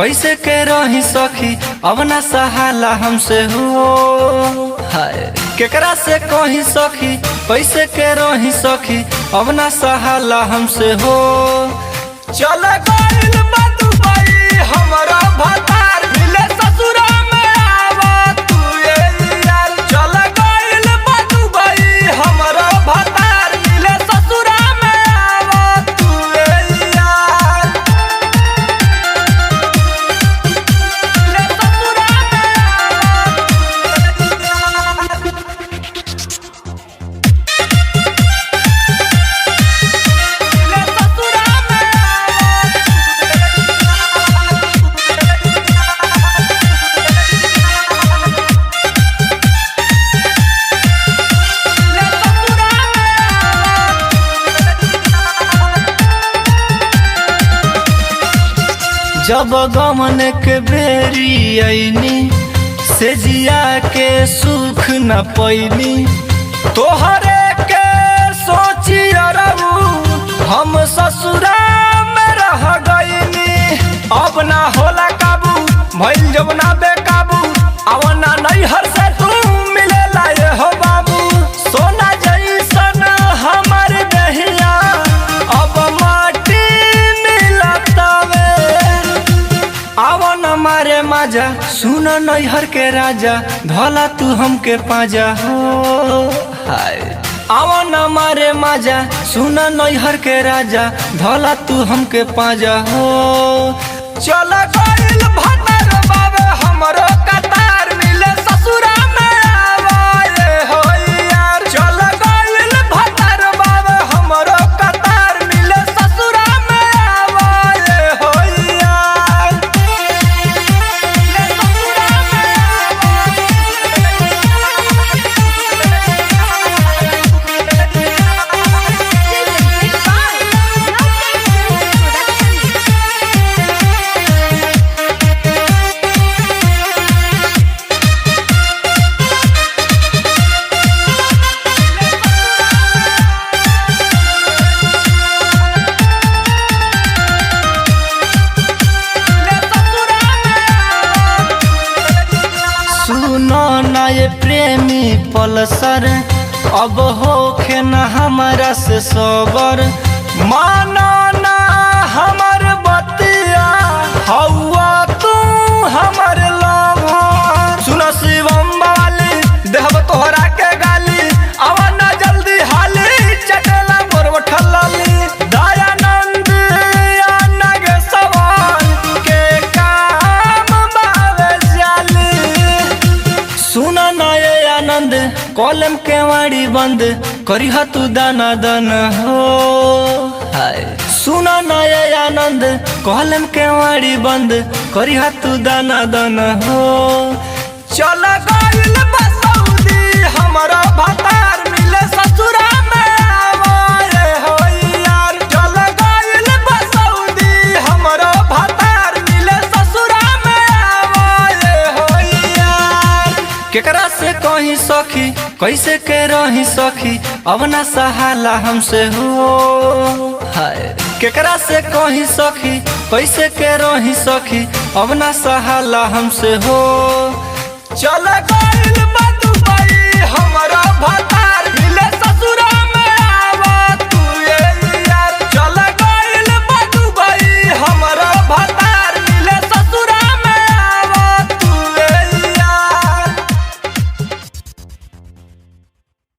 कैसे के रही सखी अब ना सहाला हमसे हो। हाय केकरा से कही सखी कैसे के रही सखी अब ना सहाला हमसे हो। चल गइल बा दुबई हमरा भतार मिले ससुरा में आवा तू यार। चल गइल बा दुबई हमरा भतार मिले ससुरा में आवा तू यार। मिले ससुरा में जब गमन के बेरी आईनी से जिया के सुख न पैनी तोहरे के सोची अरबू हम ससुरा में रह गईनी। अब ना होला काबू भइल जब ना बेकाबू आवना नहीं हर से तू मिले लाए हो बाबू। सोना जैसन हमार दहिया अब माटी मिलतावे आवन मारे माजा सुन नैहर के राजा धला तू हमके पाजा हो। हाय आवन मारे माजा सुन नैहर के राजा धला तू हमके पाजा हो। चल गइल भतार बाबे हमरो कतार मिले ससुरा में आवाए हो यार। चल गइल भतार बाबे हमरो कतार मिले ससुरा में आवाए हो यार। सुनो ना ये प्रेमी पलसर अब होखे न हमारा से सबर। मानो ना हमर बतिया हौवा तू हमर लवर। सुनो शिवम वाली देहब तोहरा के गाली आवा ना जल्दी हाली चटला मोर उठलली। दयानंद या नागेश्वर के काम बावे जाली। सुन नए आनंद कॉलम के वाड़ी बंद करी तू दाना दन हो। हाय सुन नए आनंद कॉलम के वाड़ी बंद करी तू दाना दन हो। चल गइल बा सऊदी हमरा भतार मिले ससुरा में आवाए हो यार। चल गइल बा सऊदी हमरा भतार मिले ससुरा में आवाए हो यार। केकरा से कही सखी कैसे के रही सखी अब ना सहाला हमसे हो। हाय केकरा से कही सखी कैसे के रही सखी अब ना सहाला हमसे हो। चल गइल बा दुबई हमरा भतार